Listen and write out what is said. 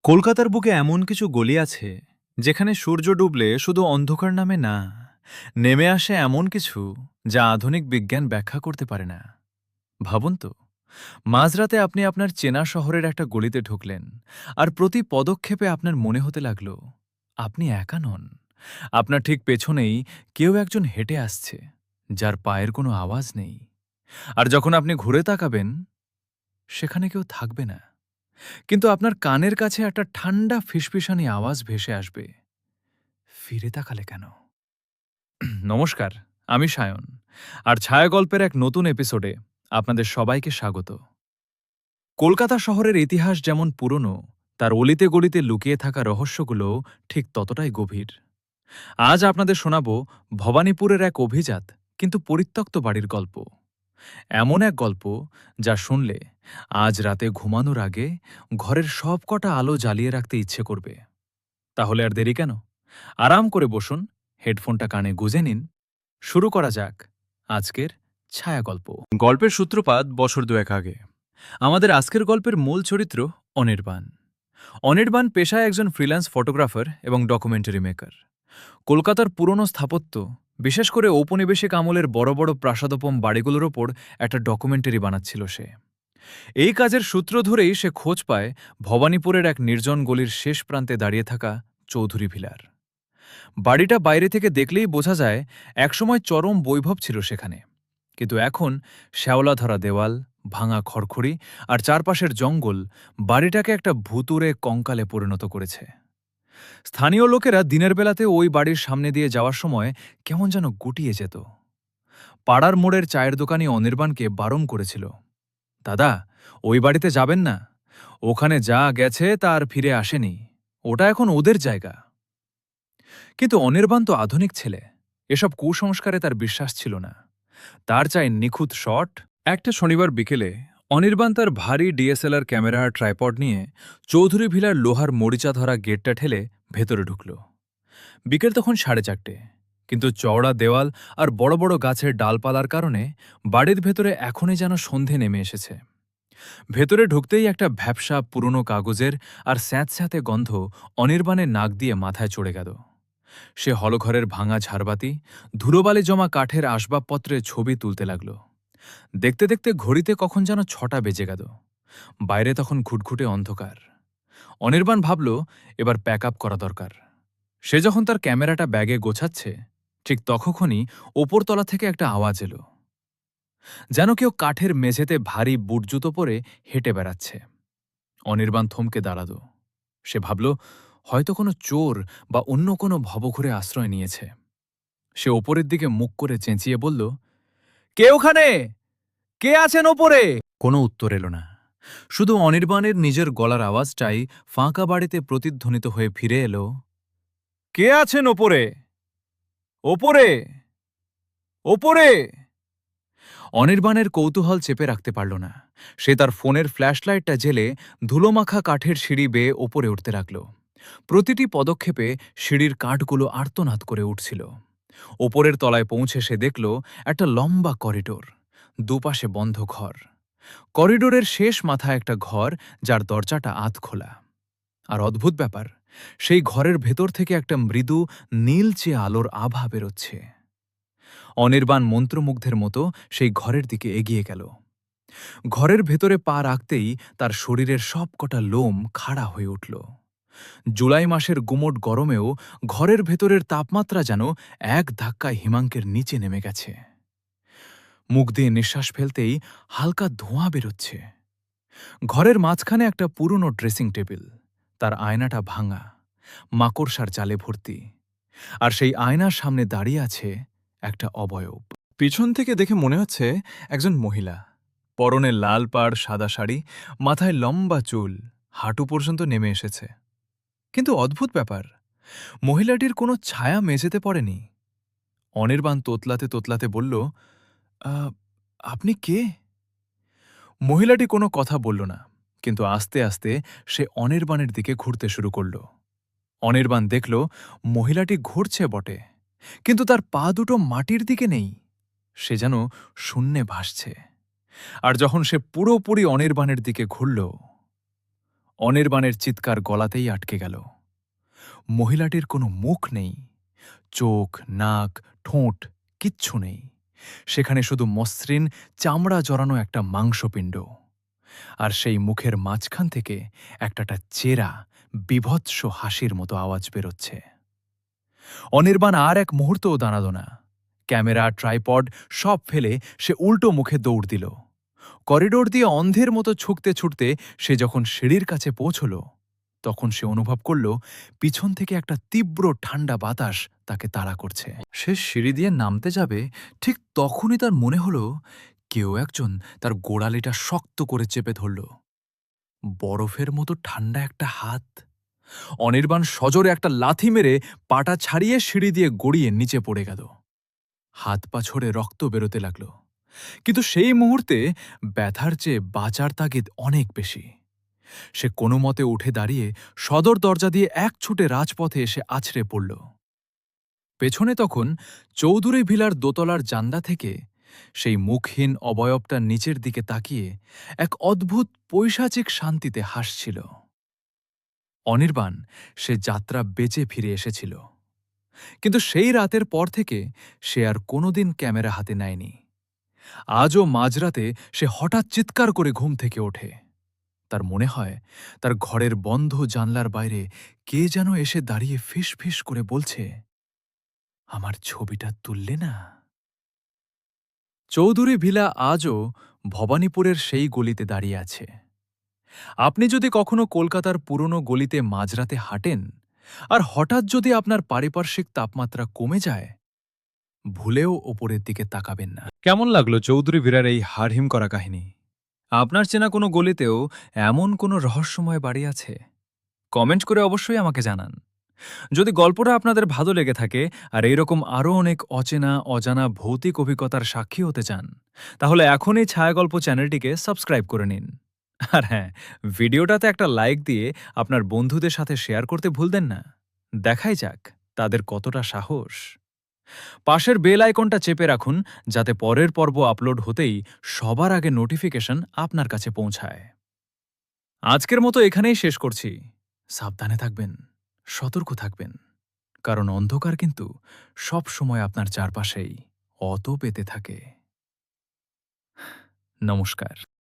কলকাতার বুকে এমন কিছু গলি আছে যেখানে সূর্য ডুবলে শুধু অন্ধকার নামে না, নেমে আসে এমন কিছু যা আধুনিক বিজ্ঞান ব্যাখ্যা করতে পারে না। ভাবুন তো, মাঝরাতে আপনি আপনার চেনা শহরের একটা গলিতে ঢুকলেন, আর প্রতি পদক্ষেপে আপনার মনে হতে লাগলো আপনি একা নন। আপনার ঠিক পেছনেই কেউ একজন হেঁটে আসছে, যার পায়ের কোনো আওয়াজ নেই। আর যখন আপনি ঘুরে তাকাবেন, সেখানে কেউ থাকবে না, কিন্তু আপনার কানের কাছে একটা ঠান্ডা ফিসফিসানি আওয়াজ ভেসে আসবে, ফিরে তাকালে কেন? নমস্কার, আমি সায়ন, আর ছায়াগল্পের এক নতুন এপিসোডে আপনাদের সবাইকে স্বাগত। কলকাতা শহরের ইতিহাস যেমন পুরনো, তার অলিতে গলিতে লুকিয়ে থাকা রহস্যগুলো ঠিক ততটাই গভীর। আজ আপনাদের শোনাব ভবানীপুরের এক অভিজাত কিন্তু পরিত্যক্ত বাড়ির গল্প। এমন এক গল্প যা শুনলে আজ রাতে ঘুমানোর আগে ঘরের সবকটা আলো জ্বালিয়ে রাখতে ইচ্ছে করবে। তাহলে আর দেরি কেন? আরাম করে বসুন, হেডফোনটা কানে গুঁজে নিন। শুরু করা যাক আজকের ছায়া গল্প। গল্পের সূত্রপাত বছর দুয়েক আগে। আমাদের আজকের গল্পের মূল চরিত্র অনির্বাণ। অনির্বাণ পেশায় একজন ফ্রিল্যান্স ফটোগ্রাফার এবং ডকুমেন্টারি মেকার। কলকাতার পুরনো স্থাপত্য, বিশেষ করে ঔপনিবেশিক আমলের বড় বড় প্রাসাদোপম বাড়িগুলোর ওপর একটা ডকুমেন্টারি বানাচ্ছিল সে। এই কাজের সূত্র ধরেই সে খোঁজ পায় ভবানীপুরের এক নির্জন গলির শেষ প্রান্তে দাঁড়িয়ে থাকা চৌধুরী ভিলার। বাড়িটা বাইরে থেকে দেখলেই বোঝা যায় একসময় চরম বৈভব ছিল সেখানে, কিন্তু এখন শ্যাওলাধরা দেওয়াল, ভাঙা খড়খড়ি আর চারপাশের জঙ্গল বাড়িটাকে একটা ভুতুড়ে কঙ্কালে পরিণত করেছে। স্থানীয় লোকেরা দিনের বেলাতে ওই বাড়ির সামনে দিয়ে যাওয়ার সময় কেমন যেন গুটিয়ে যেত। পাড়ার মোড়ের চায়ের দোকানি অনির্বাণকে বারণ করেছিল, দাদা, ওই বাড়িতে যাবেন না, ওখানে যা গেছে তা আর ফিরে আসেনি, ওটা এখন ওদের জায়গা। কিন্তু অনির্বাণ তো আধুনিক ছেলে, এসব কুসংস্কারে তার বিশ্বাস ছিল না। তার চাই নিখুঁত শট। একটা শনিবার বিকেলে অনির্বাণ তার ভারী ডিএসএলআর ক্যামেরা আর ট্রাইপড নিয়ে চৌধুরী ভিলার লোহার মরিচা ধরা গেটটা ঠেলে ভেতরে ঢুকল। বিকেল তখন 4:30, কিন্তু চওড়া দেওয়াল আর বড় বড় গাছের ডালপালার কারণে বাড়ির ভেতরে এখনই যেন সন্ধে নেমে এসেছে। ভেতরে ঢুকতেই একটা ভ্যাপসা পুরনো কাগজের আর স্যাঁতস্যাঁতে গন্ধ অনির্বাণের নাক দিয়ে মাথায় চড়ে গেল। সে হলঘরের ভাঙা ঝাড়বাতি, ধুলোবালি জমা কাঠের আসবাবপত্রে ছবি তুলতে লাগল। দেখতে দেখতে ঘড়িতে কখন যেন 6টা বেজে গেল। বাইরে তখন ঘুটঘুটে অন্ধকার। অনির্বাণ ভাবল এবার প্যাক আপ করা দরকার। সে যখন তার ক্যামেরাটা ব্যাগে গোছাচ্ছে, ঠিক তখনই ওপরতলা থেকে একটা আওয়াজ এলো, যেন কেউ কাঠের মেঝেতে ভারী বুটজুতো পরে হেঁটে বেড়াচ্ছে। অনির্বাণ থমকে দাঁড়াল। সে ভাবল হয়তো কোনো চোর বা অন্য কোনো ভবঘুরে আশ্রয় নিয়েছে। সে ওপরের দিকে মুখ করে চেঁচিয়ে বলল, কে ওখানে? কে আছেন ওপরে? কোনো উত্তর এলো না। শুধু অনির্বাণের নিজের গলার আওয়াজটাই ফাঁকা বাড়িতে প্রতিধ্বনিত হয়ে ফিরে এলো, কে আছেন ওপরে? ওপরে! ওপরে! অনির্বাণের কৌতূহল চেপে রাখতে পারল না। সে তার ফোনের ফ্ল্যাশলাইটটা জেলে ধুলোমাখা কাঠের সিঁড়ি বেয়ে ওপরে উঠতে লাগল। প্রতিটি পদক্ষেপে সিঁড়ির কাঠগুলো আর্তনাদ করে উঠছিল। ওপরের তলায় পৌঁছে সে দেখল একটা লম্বা করিডোর, দুপাশে বন্ধ ঘর। করিডোরের শেষ মাথায় একটা ঘর, যার দরজাটা আধ খোলা। আর অদ্ভুত ব্যাপার, সেই ঘরের ভেতর থেকে একটা মৃদু নীলচে আলোর আভা বেরোচ্ছে। অনির্বাণ মন্ত্রমুগ্ধের মতো সেই ঘরের দিকে এগিয়ে গেল। ঘরের ভেতরে পা রাখতেই তার শরীরের সবকটা লোম খাড়া হয়ে উঠল। জুলাই মাসের গুমোট গরমেও ঘরের ভেতরের তাপমাত্রা যেন এক ধাক্কায় হিমাঙ্কের নিচে নেমে গেছে। মুখ দিয়ে নিঃশ্বাস ফেলতেই হালকা ধোঁয়া বেরোচ্ছে। ঘরের মাঝখানে একটা পুরনো ড্রেসিং টেবিল, তার আয়নাটা ভাঙা, মাকড়সার জালে ভর্তি। আর সেই আয়নার সামনে দাঁড়িয়ে আছে একটা অবয়ব। পিছন থেকে দেখে মনে হচ্ছে একজন মহিলা। পরনে লাল পাড় সাদা শাড়ি, মাথায় লম্বা চুল হাঁটু পর্যন্ত নেমে এসেছে। কিন্তু অদ্ভুত ব্যাপার, মহিলাটির কোনো ছায়া মেঝেতে পড়েনি। অনির্বাণ তোতলাতে তোতলাতে বলল, আপনি কে? মহিলাটি কোনো কথা বলল না, কিন্তু আস্তে আস্তে সে অনির্বাণের দিকে ঘুরতে শুরু করল। অনির্বাণ দেখল মহিলাটি ঘুরছে বটে, কিন্তু তার পা দুটো মাটির দিকে নেই, সে যেন শূন্যে ভাসছে। আর যখন সে পুরোপুরি অনির্বাণের দিকে ঘুরল, অনির্বাণের চিৎকার গলাতেই আটকে গেল। মহিলাটির কোনো মুখ নেই, চোখ, নাক, ঠোঁট কিচ্ছু নেই। সেখানে শুধু মসৃণ চামড়া জড়ানো একটা মাংসপিণ্ড। আর সেই মুখের মাঝখান থেকে একটা চেরা, বীভৎস হাসির মতো আওয়াজ বেরোচ্ছে। অনির্বাণ আর এক মুহূর্তও দাঁড়াল না। ক্যামেরা, ট্রাইপড সব ফেলে সে উল্টো মুখে দৌড় দিল। করিডোর দিয়ে অন্ধের মতো ছুটতে ছুটতে সে যখন সিঁড়ির কাছে পৌঁছল, তখন সে অনুভব করল পিছন থেকে একটা তীব্র ঠান্ডা বাতাস তাকে তাড়া করছে। সে সিঁড়ি দিয়ে নামতে যাবে, ঠিক তখনই তার মনে হল কেউ একজন তার গোড়ালিটা শক্ত করে চেপে ধরল। বরফের মতো ঠান্ডা একটা হাত। অনির্বাণ সজোরে একটা লাথি মেরে পাটা ছাড়িয়ে সিঁড়ি দিয়ে গড়িয়ে নিচে পড়ে গেল। হাত পা ছড়ে রক্ত বেরোতে লাগল। কিন্তু সেই মুহূর্তে ব্যথার চেয়ে বাঁচার তাগিদ অনেক বেশি। সে কোনো মতে উঠে দাঁড়িয়ে সদর দরজা দিয়ে এক ছুটে রাজপথে এসে আছড়ে পড়ল। পেছনে তখন চৌধুরী ভিলার দোতলার জানলা থেকে সেই মুখহীন অবয়বটা নিচের দিকে তাকিয়ে এক অদ্ভুত পৈশাচিক শান্তিতে হাসছিল। অনির্বাণ সে যাত্রা বেঁচে ফিরে এসেছিল, কিন্তু সেই রাতের পর থেকে সে আর কোনোদিন ক্যামেরা হাতে নেয়নি। আজও মাঝরাতে সে হঠাৎ চিৎকার করে ঘুম থেকে ওঠে। তার মনে হয় তার ঘরের বন্ধ জানলার বাইরে কে যেন এসে দাঁড়িয়ে ফিস ফিস করে বলছে, আমার ছবিটা তুললে না? চৌধুরী ভিলা আজও ভবানীপুরের সেই গলিতে দাঁড়িয়ে আছে। আপনি যদি কখনো কলকাতার পুরনো গলিতে মাঝরাতে হাঁটেন আর হঠাৎ যদি আপনার পারিপার্শ্বিক তাপমাত্রা কমে যায়, ভুলেও ওপরের দিকে তাকাবেন না। কেমন লাগলো চৌধুরী ভিরার এই হাড়হিম করা কাহিনী? আপনার চেনা কোনো গলিতেও এমন কোনো রহস্যময় বাড়ি আছে? কমেন্ট করে অবশ্যই আমাকে জানান। যদি গল্পটা আপনাদের ভালো লেগে থাকে আর এইরকম আরও অনেক অচেনা অজানা ভৌতিক অভিজ্ঞতার সাক্ষী হতে চান, তাহলে এখনই ছায়াগল্প চ্যানেলটিকে সাবস্ক্রাইব করে নিন। আর হ্যাঁ, ভিডিওটাতে একটা লাইক দিয়ে আপনার বন্ধুদের সাথে শেয়ার করতে ভুলবেন না। দেখাই যাক তাদের কতটা সাহস। পাশের বেল আইকনটা চেপে রাখুন, যাতে পরের পর্ব আপলোড হতেই সবার আগে নোটিফিকেশন আপনার কাছে পৌঁছায়। আজকের মতো এখানেই শেষ করছি। সাবধানে থাকবেন, সতর্ক থাকবেন, কারণ অন্ধকার কিন্তু সব সময় আপনার চারপাশেই অত পেতে থাকে। নমস্কার।